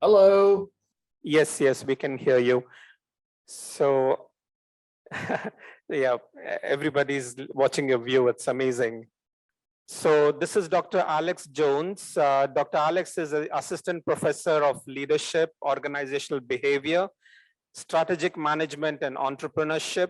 Hello. Yes, we can hear you. So, yeah, everybody's watching your view. It's amazing. So this is Dr. Alex Jones. Dr. Alex is an assistant professor of leadership, organizational behavior, strategic management, and entrepreneurship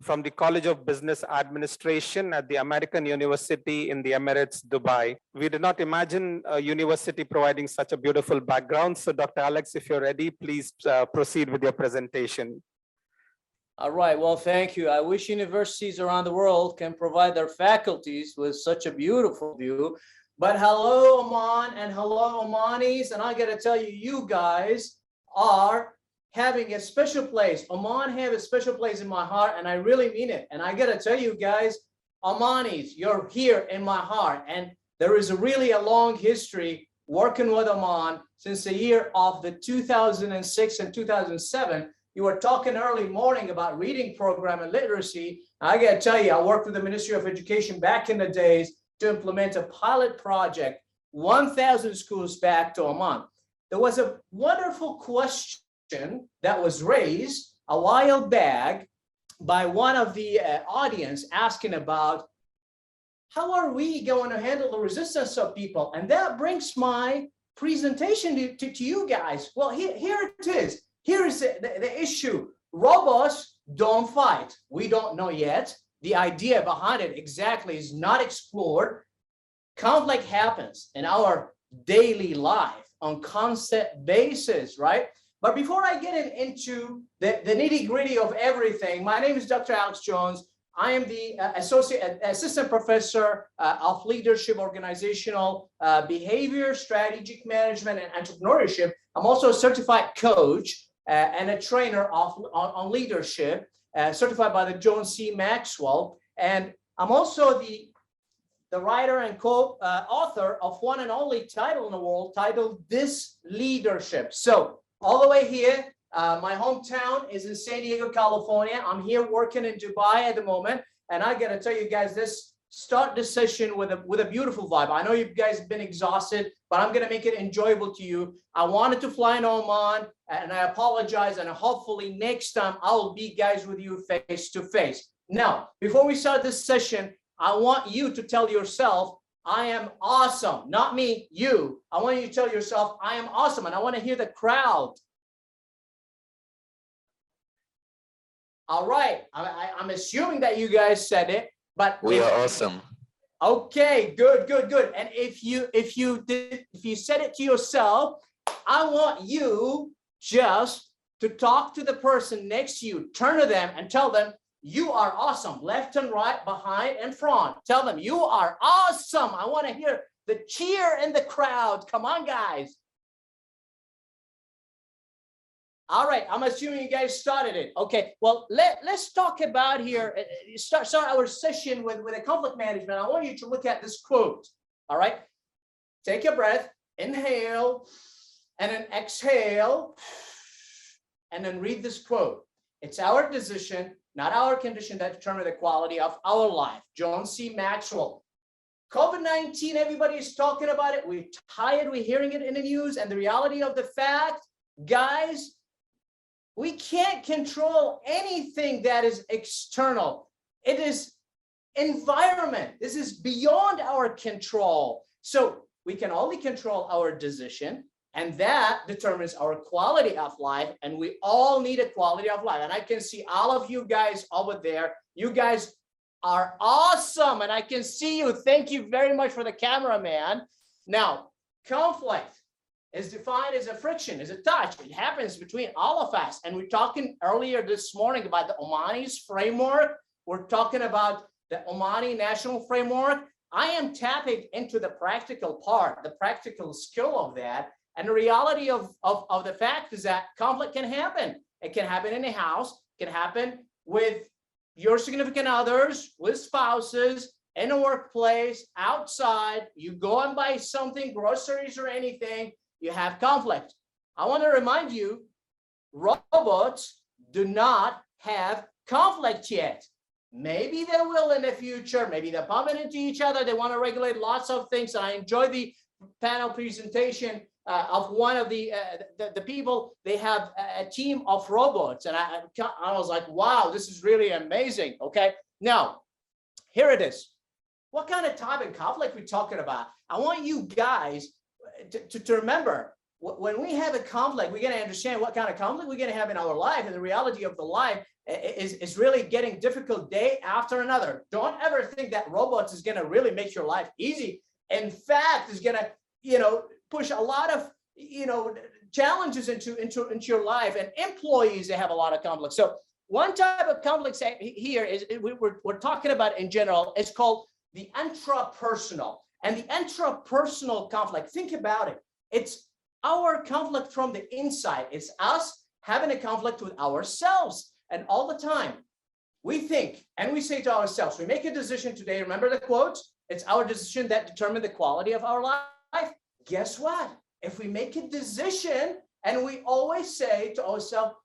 from the College of Business Administration at the American University in the Emirates, Dubai. We did not imagine a university providing such a beautiful background. So Dr. Alex, if you're ready, please proceed with your presentation. All right, well, thank you. I wish universities around the world can provide their faculties with such a beautiful view. But hello, Oman, and hello, Omanis. And I got to tell you, you guys are having a special place. Oman have a special place in my heart, and I really mean it. And I got to tell you guys, Omanis, you're here in my heart. And there is really a long history working with Oman since the year of the 2006 and 2007. You were talking early morning about reading program and literacy. I got to tell you, I worked with the Ministry of Education back in the days to implement a pilot project, 1,000 schools back to Oman. There was a wonderful question that was raised a while back by one of the audience asking about how are we going to handle the resistance of people? And that brings my presentation to you guys. Well, here it is. Here is the issue. Robots don't fight. We don't know yet. The idea behind it exactly is not explored. Conflict happens in our daily life on constant basis, right? But before I get into the nitty-gritty of everything, my name is Dr. Alex Jones. I am the assistant professor of leadership, organizational behavior, strategic management, and entrepreneurship. I'm also a certified coach and a trainer on leadership, certified by the John C. Maxwell. And I'm also the writer and co-author of one and only title in the world titled This Leadership. So all the way here, my hometown is in San Diego, California. I'm here working in Dubai at the moment. And I got to tell you guys, start this session with a beautiful vibe. I know you guys have been exhausted, but I'm going to make it enjoyable to you. I wanted to fly in Oman, and I apologize. And hopefully next time I'll be guys with you face to face. Now, before we start this session, I want you to tell yourself, I am awesome. Not me, you. I want you to tell yourself, I am awesome. And I want to hear the crowd. All right. I'm assuming that you guys said it, but we are awesome. Okay, good. And if you said it to yourself, I want you just to talk to the person next to you, turn to them and tell them, you are awesome, left and right, behind and front. Tell them you are awesome. I want to hear the cheer in the crowd. Come on, guys. All right, I'm assuming you guys started it. Okay, well, let's talk about here, start our session with a conflict management. I want you to look at this quote, all right? Take a breath, inhale, and then exhale, and then read this quote. It's our decision, not our condition, that determine the quality of our life. John C. Maxwell. COVID-19, everybody is talking about it. We're tired, we're hearing it in the news, and the reality of the fact, guys, we can't control anything that is external. It is environment. This is beyond our control. So we can only control our decision, and that determines our quality of life. And we all need a quality of life. And I can see all of you guys over there. You guys are awesome. And I can see you. Thank you very much for the cameraman. Now, conflict is defined as a friction, as a touch. It happens between all of us. And we're talking earlier this morning about the Omani's framework. We're talking about the Omani national framework. I am tapping into the practical part, the practical skill of that. And the reality of the fact is that conflict can happen. It can happen in a house, it can happen with your significant others, with spouses, in a workplace, outside. You go and buy something, groceries or anything, you have conflict. I want to remind you, robots do not have conflict yet. Maybe they will in the future. Maybe they're bumping into each other. They want to regulate lots of things. And I enjoy the panel presentation of one of the people. They have a team of robots, and I was like, wow, this is really amazing. Okay, now here it is. What kind of type of conflict we're talking about? I want you guys to remember, when we have a conflict, we're going to understand what kind of conflict we're going to have in our life, and the reality of the life is really getting difficult day after another. Don't ever think that robots is going to really make your life easy. In fact, it's going to, push a lot of, challenges into your life, and employees, they have a lot of conflicts. So one type of conflicts here is we're talking about in general. It's called the intrapersonal. And the intrapersonal conflict, think about it. It's our conflict from the inside. It's us having a conflict with ourselves. And all the time, we think and we say to ourselves, we make a decision today. Remember the quote? It's our decision that determine the quality of our life. Guess what? If we make a decision and we always say to ourselves,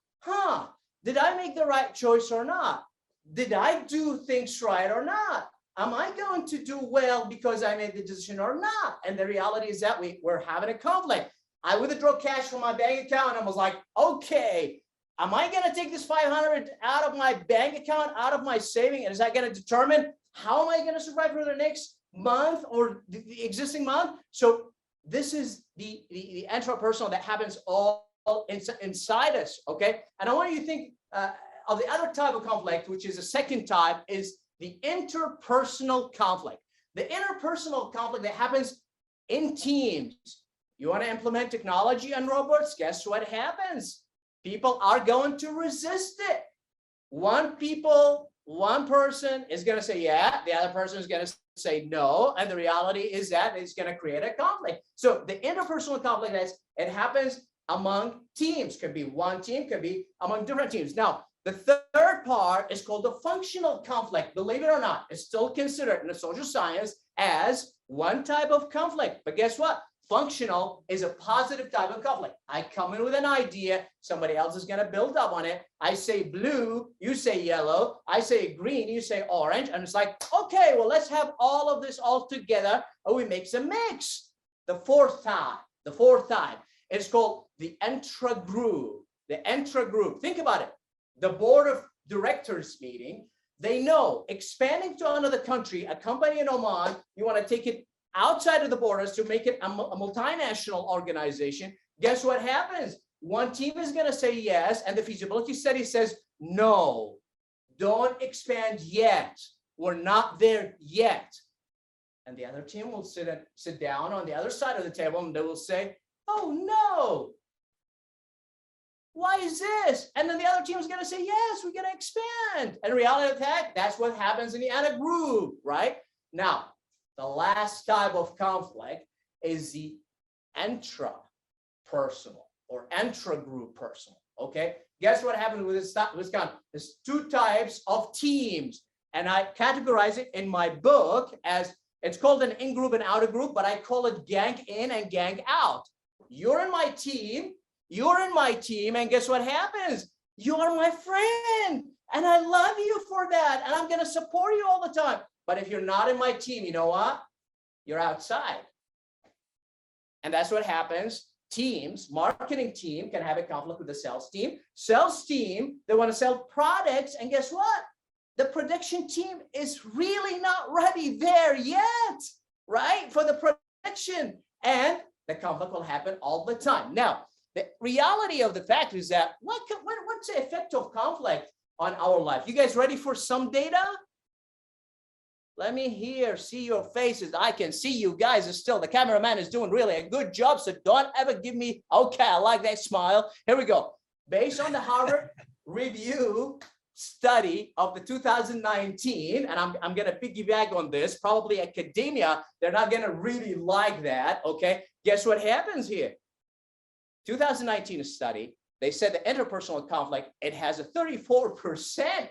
did I make the right choice or not? Did I do things right or not? Am I going to do well because I made the decision or not? And the reality is that we're having a conflict. I withdrew cash from my bank account and I was like, okay, am I going to take this 500 out of my bank account, out of my saving? And is that going to determine how am I going to survive for the next month or the existing month? So this is the intrapersonal that happens all inside us, okay? And I want you to think of the other type of conflict, which is a second type, is the interpersonal conflict. The interpersonal conflict that happens in teams. You want to implement technology on robots? Guess what happens? People are going to resist it. One person is going to say yeah, the other person is going to say no, and the reality is that it's going to create a conflict. So the interpersonal conflict it happens among teams. Could be one team, could be among different teams. Now, the third part is called the functional conflict. Believe it or not, it's still considered in the social science as one type of conflict. But guess what? Functional is a positive type of conflict. I come in with an idea, somebody else is going to build up on it. I say blue, you say yellow. I say green, you say orange. And it's like, okay, well, let's have all of this all together, and we make some mix. The fourth type is called the intra-group. The intra-group. Think about it. The board of directors meeting, they know expanding to another country, a company in Oman, you want to take it outside of the borders to make it a multinational organization. Guess what happens? One team is going to say yes, and the feasibility study says no, don't expand yet. We're not there yet. And the other team will sit down on the other side of the table, and they will say, oh no, why is this? And then the other team is going to say, yes, we're going to expand. And in reality of fact, that's what happens in the other group, right? Now, the last type of conflict is the intrapersonal or intra-group personal, okay? Guess what happened with this conflict? There's two types of teams, and I categorize it in my book as, it's called an in-group and outer-group, but I call it gang in and gang out. You're in my team, and guess what happens? You are my friend, and I love you for that, and I'm going to support you all the time. But if you're not in my team, you know what? You're outside. And that's what happens. Teams, marketing team can have a conflict with the sales team. Sales team, they want to sell products. And guess what? The production team is really not ready there yet, right? For the production. And the conflict will happen all the time. Now, the reality of the fact is that what's the effect of conflict on our life? You guys ready for some data? Let me see your faces. I can see you guys still. The cameraman is doing really a good job. So don't ever give me, okay, I like that smile. Here we go. Based on the Harvard Review study of the 2019, and I'm going to piggyback on this, probably academia, they're not going to really like that. Okay. Guess what happens here? 2019 study, they said the interpersonal conflict, it has a 34%.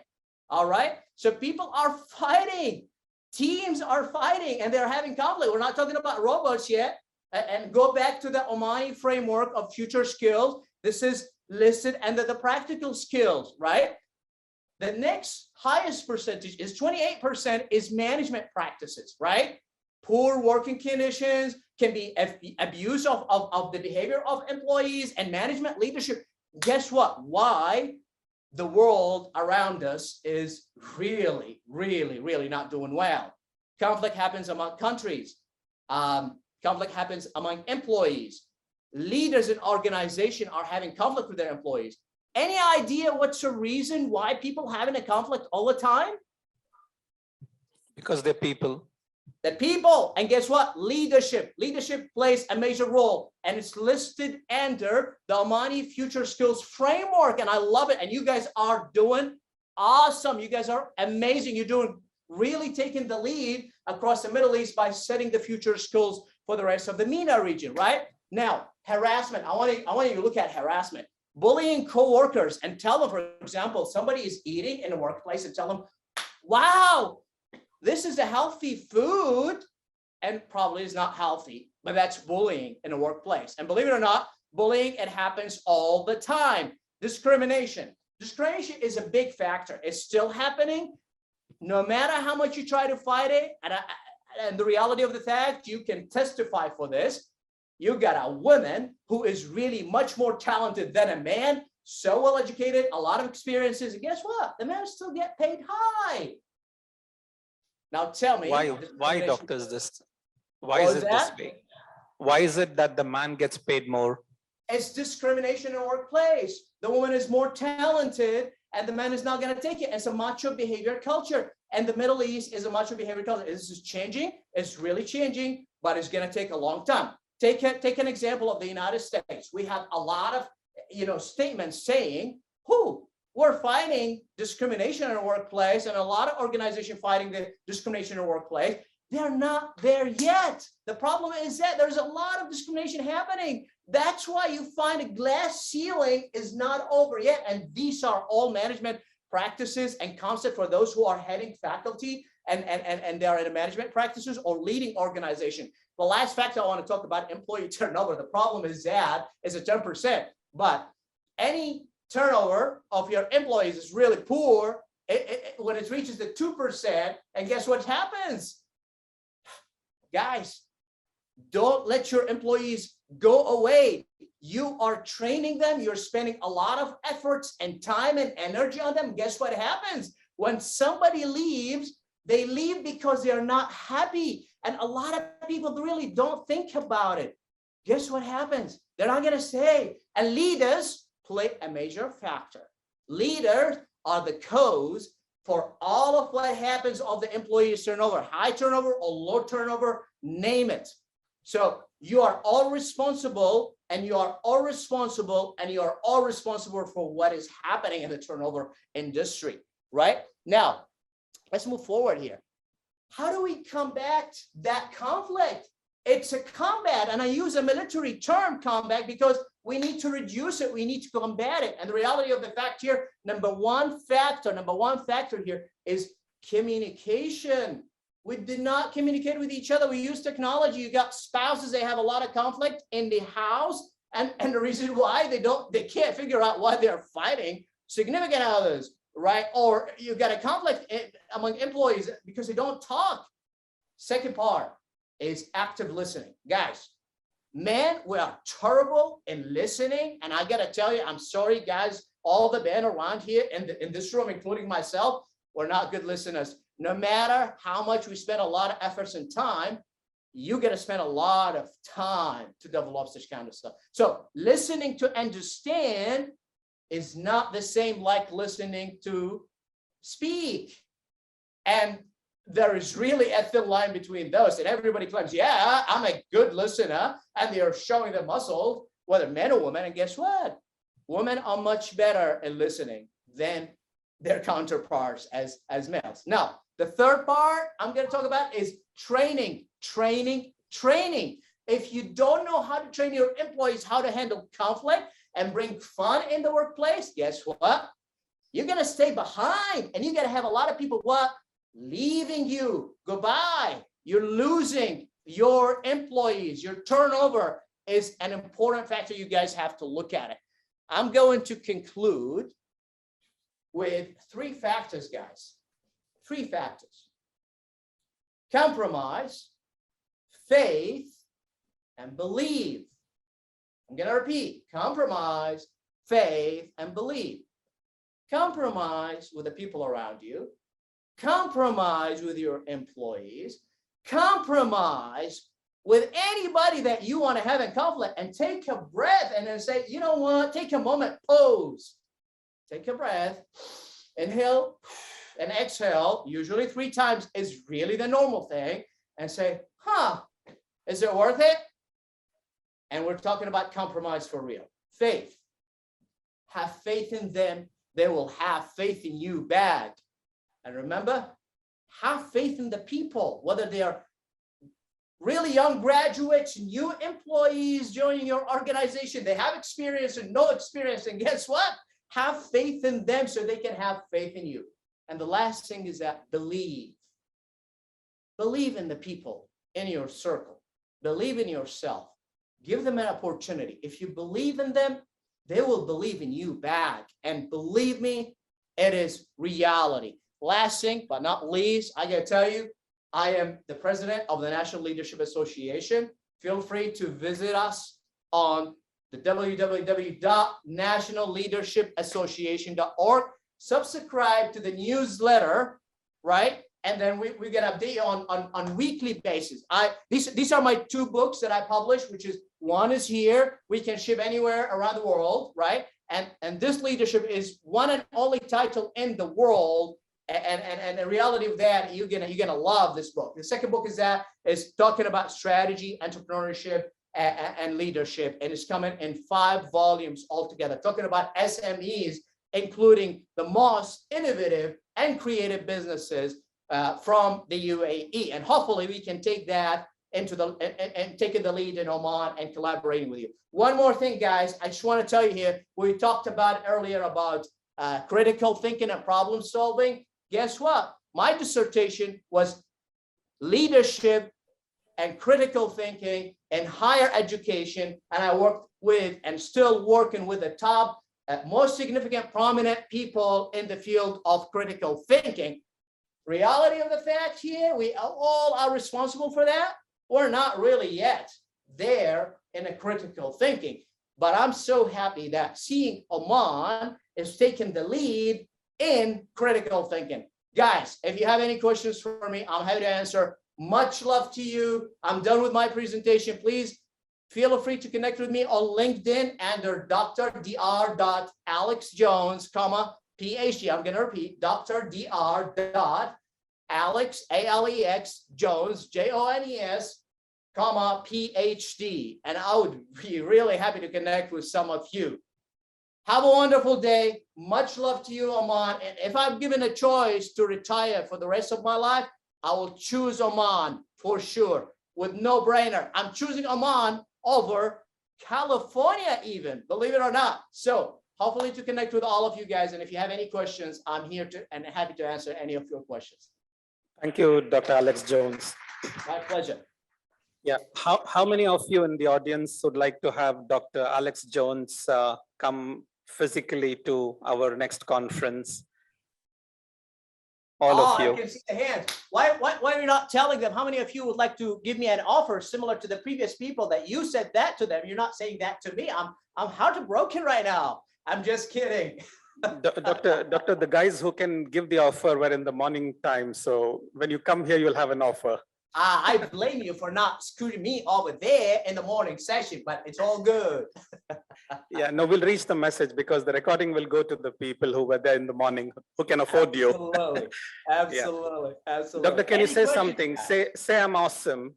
All right. So people are fighting. Teams are fighting and they're having conflict. We're not talking about robots yet. And go back to the Omani framework of future skills. This is listed under the practical skills, right? The next highest percentage is 28% is management practices, right? poor working conditions, can be abuse of the behavior of employees and management leadership. Guess what? Why the world around us is really, really, really not doing well. Conflict happens among countries. Conflict happens among employees. Leaders in organization are having conflict with their employees. Any idea what's the reason why people having a conflict all the time? Because they're people. The people, and guess what? Leadership plays a major role, and it's listed under the Amani Future Skills Framework, and I love it. And you guys are doing awesome. You guys are amazing. You're doing really taking the lead across the Middle East by setting the future skills for the rest of the MENA region, right? Now, harassment. I want you to look at harassment. Bullying coworkers and tell them, for example, somebody is eating in a workplace and tell them, wow, this is a healthy food, and probably is not healthy, but that's bullying in a workplace. And believe it or not, bullying, it happens all the time. Discrimination. Discrimination is a big factor. It's still happening. No matter how much you try to fight it, and the reality of the fact, you can testify for this. You got a woman who is really much more talented than a man, so well educated, a lot of experiences, and guess what? The men still get paid high. Now tell me, why doctors this? Why is it this way? Why is it that the man gets paid more? It's discrimination in the workplace. The woman is more talented and the man is not going to take it. It's a macho behavior culture. And the Middle East is a macho behavior culture. This is changing. It's really changing, but it's going to take a long time. Take an example of the United States. We have a lot of statements saying, we're fighting discrimination in the workplace, and a lot of organizations fighting the discrimination in the workplace. They're not there yet. The problem is that there's a lot of discrimination happening. That's why you find a glass ceiling is not over yet. And these are all management practices and concepts for those who are heading faculty and they are in management practices or leading organization. The last factor I want to talk about, employee turnover. The problem is that it's a 10%, but any turnover of your employees is really poor when it reaches the 2%. And guess what happens? Guys, don't let your employees go away. You are training them. You're spending a lot of efforts and time and energy on them. Guess what happens? When somebody leaves, they leave because they're not happy. And a lot of people really don't think about it. Guess what happens? They're not going to stay. And leaders play a major factor. Leaders are the cause for all of what happens of the employees turnover, high turnover or low turnover, name it. So you are all responsible, and you are all responsible, and you are all responsible for what is happening in the turnover industry, right? Now, let's move forward here. How do we combat that conflict? It's a combat, and I use a military term, combat, because we need to reduce it. We need to combat it. And the reality of the fact here, number one factor here is communication. We did not communicate with each other. We use technology. You got spouses, they have a lot of conflict in the house. And the reason why they can't figure out why they're fighting, significant others, right? Or you got a conflict among employees because they don't talk. Second part is active listening. Guys, man, we are terrible in listening. And I got to tell you, I'm sorry, guys, all the men around here in this room, including myself, we're not good listeners. No matter how much we spend a lot of efforts and time, you got to spend a lot of time to develop this kind of stuff. So listening to understand is not the same like listening to speak. And there is really a thin line between those. And everybody claims, yeah, I'm a good listener. And they're showing their muscles, whether men or women. And guess what? Women are much better at listening than their counterparts as males. Now, the third part I'm going to talk about is training. If you don't know how to train your employees how to handle conflict and bring fun in the workplace, guess what? You're going to stay behind, and you're going to have a lot of people leaving you. Goodbye. You're losing your employees. Your turnover is an important factor. You guys have to look at it. I'm going to conclude with 3 factors, guys. 3 factors. Compromise, faith, and believe. I'm going to repeat, compromise, faith, and believe. Compromise with the people around you. Compromise with your employees. Compromise with anybody that you want to have in conflict, and take a breath and then say, you know what, take a moment, pause. Take a breath, inhale and exhale, usually 3 times is really the normal thing, and say, is it worth it? And we're talking about compromise for real. Faith. Have faith in them. They will have faith in you back. And remember, have faith in the people, whether they are really young graduates, new employees joining your organization, they have experience and no experience. And guess what? Have faith in them so they can have faith in you. And the last thing is that believe. Believe in the people in your circle. Believe in yourself. Give them an opportunity. If you believe in them, they will believe in you back. And believe me, it is reality. Last thing, but not least, I gotta tell you, I am the president of the National Leadership Association. Feel free to visit us on the www.nationalleadershipassociation.org. Subscribe to the newsletter, right? And then we get update on weekly basis. These are my 2 books that I publish, which is, one is here. We can ship anywhere around the world, right? And this leadership is one and only title in the world. And the reality of that, you're gonna love this book. The second book is talking about strategy, entrepreneurship, and leadership, and it's coming in 5 volumes altogether, talking about SMEs, including the most innovative and creative businesses from the UAE. And hopefully we can take that into and taking the lead in Oman and collaborating with you. One more thing, guys, I just want to tell you here, we talked about earlier about critical thinking and problem solving. Guess what? My dissertation was leadership and critical thinking in higher education, and I worked with and still working with the top most significant prominent people in the field of critical thinking. Reality of the fact here, we all are responsible for that. We're not really yet there in a critical thinking, but I'm so happy that seeing Oman is taking the lead in critical thinking. Guys, if you have any questions for me, I'm happy to answer. Much love to you. I'm done with my presentation. Please feel free to connect with me on LinkedIn under Dr.Dr.AlexJones, PH.D. I'm going to repeat, Dr.Dr.Alex, A-L-E-X, Jones, J-O-N-E-S, PH.D. And I would be really happy to connect with some of you. Have a wonderful day. Much love to you, Oman. And if I'm given a choice to retire for the rest of my life, I will choose Oman for sure, with no brainer. I'm choosing Oman over California even, believe it or not. So hopefully to connect with all of you guys. And if you have any questions, I'm here and happy to answer any of your questions. Thank you, Dr. Alex Jones. My pleasure. Yeah, how many of you in the audience would like to have Dr. Alex Jones come physically to our next conference? All of you. I can see the hands. Why are you not telling them? How many of you would like to give me an offer similar to the previous people that you said that to them? You're not saying that to me. I'm heartbroken right now. I'm just kidding. Doctor, the guys who can give the offer were in the morning time. So when you come here, you'll have an offer. I blame you for not screwing me over there in the morning session, but it's all good. Yeah, no, we'll reach the message because the recording will go to the people who were there in the morning who can afford you. Absolutely. Absolutely. Yeah. Absolutely. Doctor, can you say something? Say I'm awesome.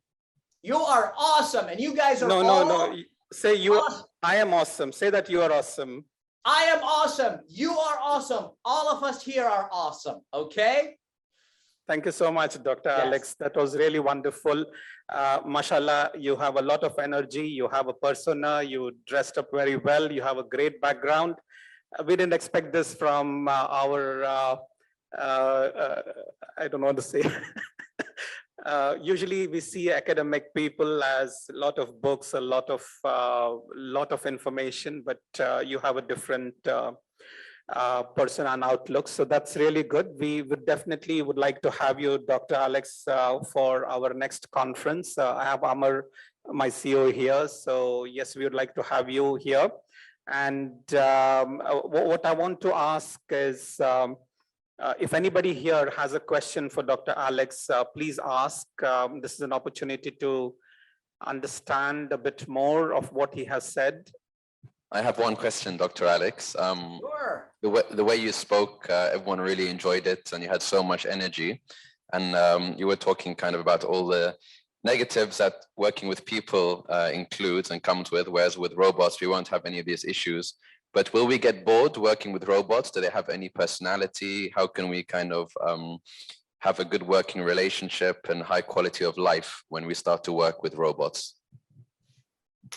You are awesome. And you guys are No. Say you awesome. I am awesome. Say that you are awesome. I am awesome. You are awesome. All of us here are awesome. Okay. Thank you so much, Dr. Yes. Alex. That was really wonderful. Mashallah, you have a lot of energy. You have a persona. You dressed up very well. You have a great background. We didn't expect this from our, I don't know what to say. Usually we see academic people as a lot of books, a lot of information, but you have a different person on Outlook. So that's really good. We would definitely would like to have you, Dr. Alex, for our next conference. I have Amar, my CEO here. So yes, we would like to have you here. And what I want to ask is, if anybody here has a question for Dr. Alex, please ask. This is an opportunity to understand a bit more of what he has said. I have one question, Dr. Alex. Sure. The way you spoke, everyone really enjoyed it, and you had so much energy. And you were talking kind of about all the negatives that working with people includes and comes with, whereas with robots, we won't have any of these issues. But will we get bored working with robots? Do they have any personality? How can we kind of have a good working relationship and high quality of life when we start to work with robots?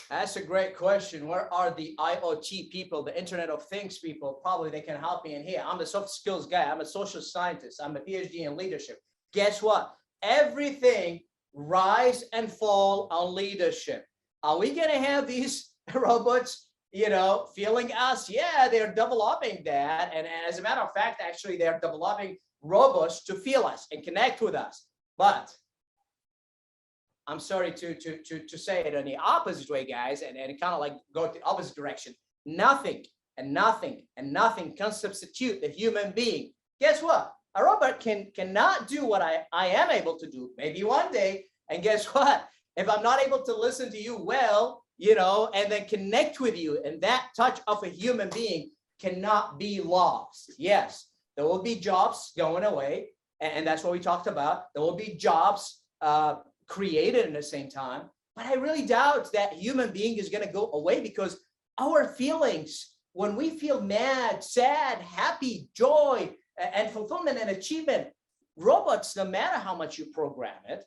That's a great question. Where are the IoT people, the Internet of Things people? Probably they can help me in here. I'm the soft skills guy. I'm a social scientist. I'm a PhD in leadership. Guess what? Everything rise and fall on leadership. Are we going to have these robots, feeling us? Yeah, they're developing that. And as a matter of fact, actually, they're developing robots to feel us and connect with us. But I'm sorry to say it in the opposite way, guys, and kind of like go the opposite direction. Nothing can substitute the human being. Guess what? A robot cannot do what I am able to do, maybe one day. And guess what? If I'm not able to listen to you well, and then connect with you, and that touch of a human being cannot be lost. Yes, there will be jobs going away, and that's what we talked about. There will be jobs created in the same time, but I really doubt that human being is going to go away, because our feelings, when we feel mad, sad, happy, joy, and fulfillment and achievement, robots, no matter how much you program it,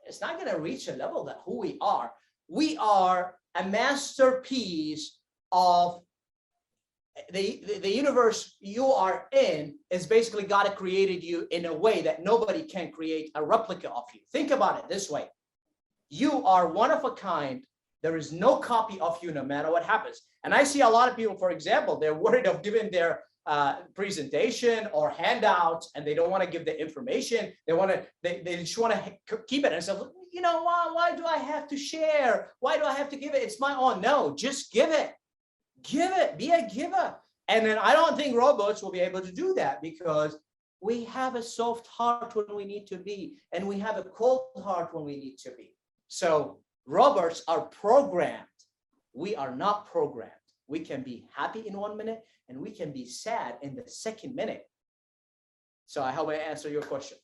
it's not going to reach a level that who we are. We are a masterpiece of the universe you are in. Is basically God created you in a way that nobody can create a replica of you. Think about it this way. You are one of a kind. There is no copy of you no matter what happens. And I see a lot of people, for example, they're worried of giving their presentation or handouts, and they don't want to give the information. They just want to keep it. And so, why do I have to share? Why do I have to give it? It's my own. No, just give it. Give it, be a giver. And then I don't think robots will be able to do that, because we have a soft heart when we need to be, and we have a cold heart when we need to be. So robots are programmed. We are not programmed. We can be happy in 1 minute, and we can be sad in the second minute. So I hope I answer your question.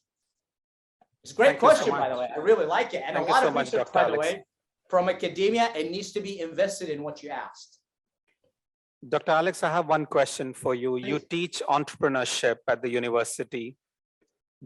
It's a great question, by the way. I really like it. And a lot of research, by the way, from academia, it needs to be invested in what you asked. Dr. Alex, I have one question for you. You teach entrepreneurship at the university.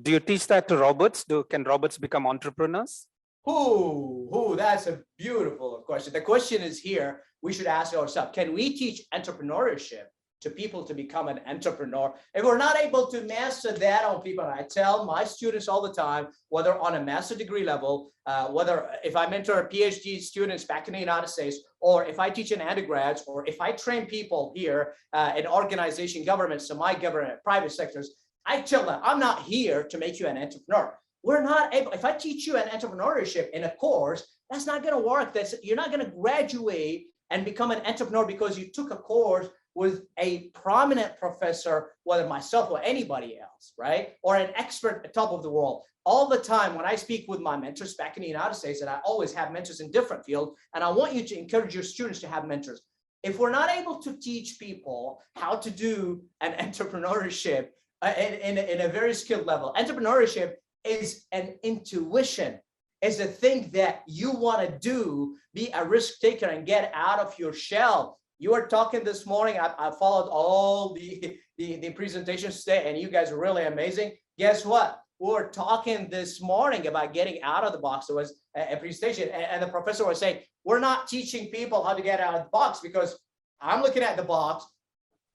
Do you teach that to robots? Can robots become entrepreneurs? That's a beautiful question. The question is here, we should ask ourselves, can we teach entrepreneurship to people to become an entrepreneur? If we're not able to master that on people, and I tell my students all the time, whether on a master degree level, whether if I mentor PhD students back in the United States, or if I teach in undergrads, or if I train people here in organization, government, semi-government, private sectors, I tell them, I'm not here to make you an entrepreneur. We're not able, if I teach you an entrepreneurship in a course, that's not going to work. You're not going to graduate and become an entrepreneur because you took a course with a prominent professor, whether myself or anybody else, right? Or an expert at the top of the world. All the time when I speak with my mentors back in the United States, and I always have mentors in different fields, and I want you to encourage your students to have mentors. If we're not able to teach people how to do an entrepreneurship in a very skilled level, entrepreneurship is an intuition, is a thing that you want to do, be a risk taker and get out of your shell. You were talking this morning, I followed all the presentations today, and you guys are really amazing. Guess what? We were talking this morning about getting out of the box. There was a presentation, and the professor was saying, we're not teaching people how to get out of the box, because I'm looking at the box,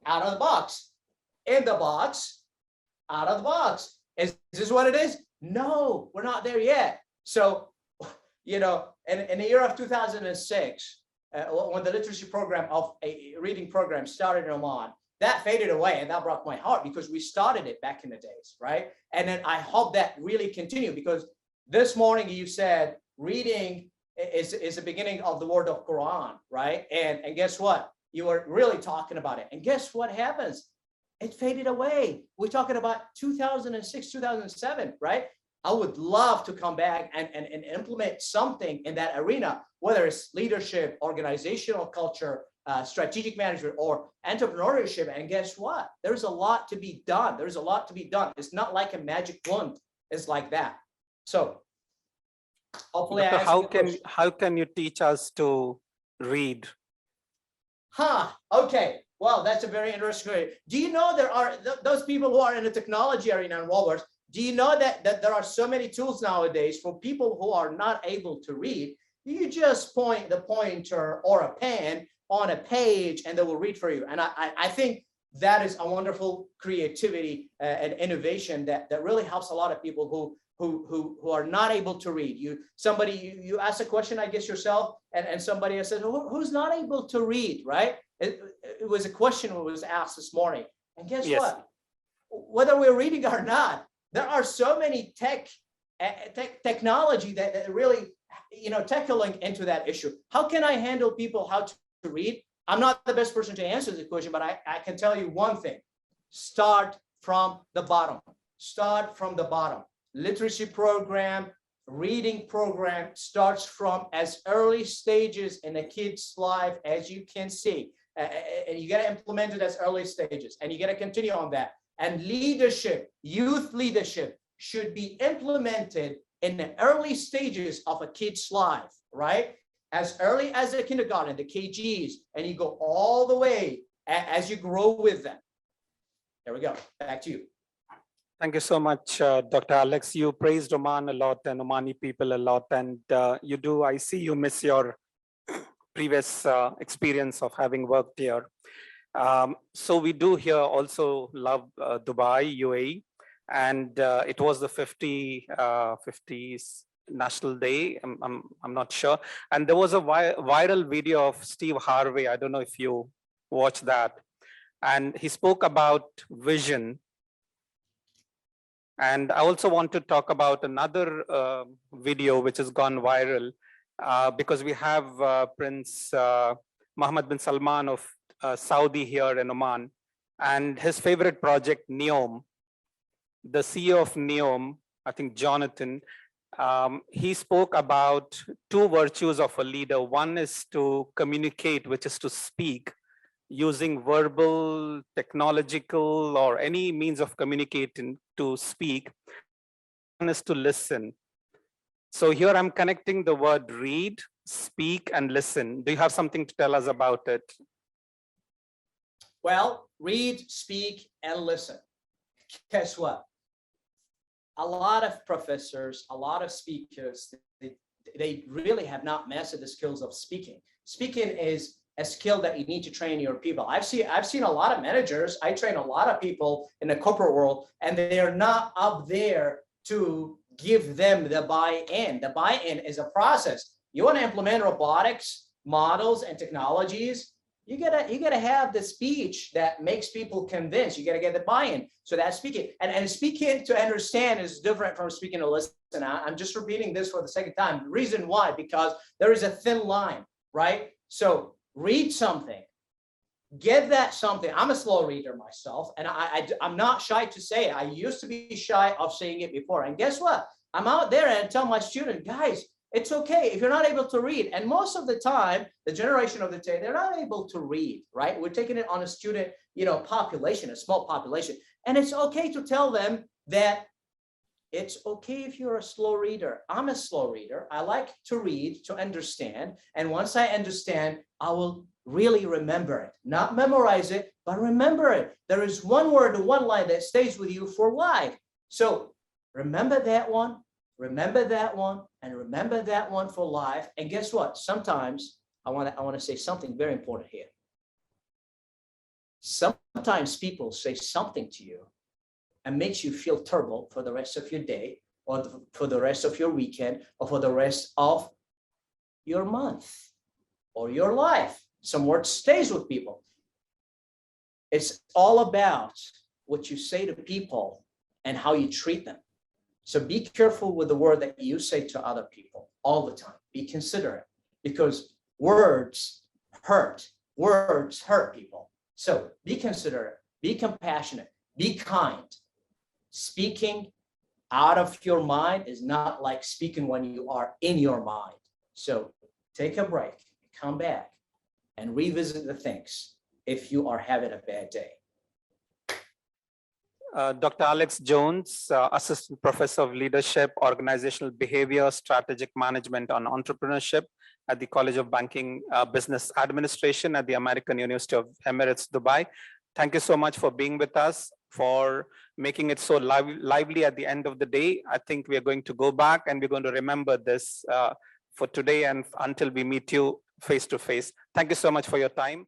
out of the box, in the box, out of the box. Is this what it is? No, we're not there yet. So, in the year of 2006, when the literacy program of a reading program started in Oman, that faded away, and that broke my heart because we started it back in the days, right? And then I hope that really continue, because this morning you said reading is the beginning of the word of Quran, right? And guess what? You were really talking about it. And guess what happens? It faded away. We're talking about 2006, 2007, right? I would love to come back and implement something in that arena, whether it's leadership, organizational culture, strategic management, or entrepreneurship. And guess what? There's a lot to be done. There's a lot to be done. It's not like a magic wand. It's like that. So hopefully, how can you teach us to read? Okay. Well, that's a very interesting question. Do you know there are those people who are in the technology arena and Walmart? Do you know that there are so many tools nowadays for people who are not able to read? You just point the pointer or a pen on a page and they will read for you. And I think that is a wonderful creativity and innovation that really helps a lot of people who are not able to read. You ask a question, I guess yourself, and somebody has said, who's not able to read, right? It was a question that was asked this morning. And guess what? Whether we're reading or not, there are so many technology that really, tackling into that issue. How can I handle people how to read? I'm not the best person to answer this question, but I can tell you one thing. Start from the bottom. Start from the bottom. Literacy program, reading program starts from as early stages in a kid's life as you can see. And you got to implement it as early stages, and you got to continue on that. And leadership, youth leadership should be implemented in the early stages of a kid's life, right? As early as the kindergarten, the KGs, and you go all the way as you grow with them. There we go. Back to you. Thank you so much, Dr. Alex. You praised Oman a lot and Omani people a lot, and I see you miss your previous experience of having worked here. So we do here also love Dubai, UAE, and it was the 50th National Day. I'm not sure. And there was a viral video of Steve Harvey. I don't know if you watched that. And he spoke about vision. And I also want to talk about another video which has gone viral because we have Prince Mohammed bin Salman of Saudi here in Oman, and his favorite project, NEOM. The CEO of NEOM, I think Jonathan, he spoke about two virtues of a leader. One is to communicate, which is to speak, using verbal, technological, or any means of communicating to speak. One is to listen. So here I'm connecting the word read, speak, and listen. Do you have something to tell us about it? Well, read, speak, and listen. Guess what? A lot of professors, a lot of speakers, they really have not mastered the skills of speaking. Speaking is a skill that you need to train your people. I've seen a lot of managers. I train a lot of people in the corporate world, and they're not up there to give them the buy-in. The buy-in is a process. You want to implement robotics models and technologies, you gotta have the speech that makes people convinced. You gotta get the buy-in. So that's speaking. And speaking to understand is different from speaking to listen. I'm just repeating this for the second time. The reason why, because there is a thin line, right? So read something, get that something. I'm a slow reader myself, and I'm not shy to say it. I used to be shy of saying it before. And guess what? I'm out there and tell my student, guys, it's okay if you're not able to read. And most of the time, the generation of the day, they're not able to read, right? We're taking it on a student, population, a small population. And it's okay to tell them that it's okay if you're a slow reader. I'm a slow reader. I like to read, to understand. And once I understand, I will really remember it. Not memorize it, but remember it. There is one word, one line that stays with you for life. So remember that one. Remember that one, and remember that one for life. And guess what? Sometimes I want to say something very important here. Sometimes people say something to you and makes you feel terrible for the rest of your day, or for the rest of your weekend, or for the rest of your month or your life. Some word stays with people. It's all about what you say to people and how you treat them. So be careful with the word that you say to other people all the time. Be considerate, because words hurt. Words hurt people. So be considerate, be compassionate, be kind. Speaking out of your mind is not like speaking when you are in your mind. So take a break, come back, and revisit the things if you are having a bad day. Dr. Alex Jones, Assistant Professor of Leadership, Organizational Behavior, Strategic Management on Entrepreneurship at the College of Banking Business Administration at the American University of Emirates, Dubai. Thank you so much for being with us, for making it so lively at the end of the day. I think we are going to go back and we're going to remember this for today and until we meet you face to face. Thank you so much for your time.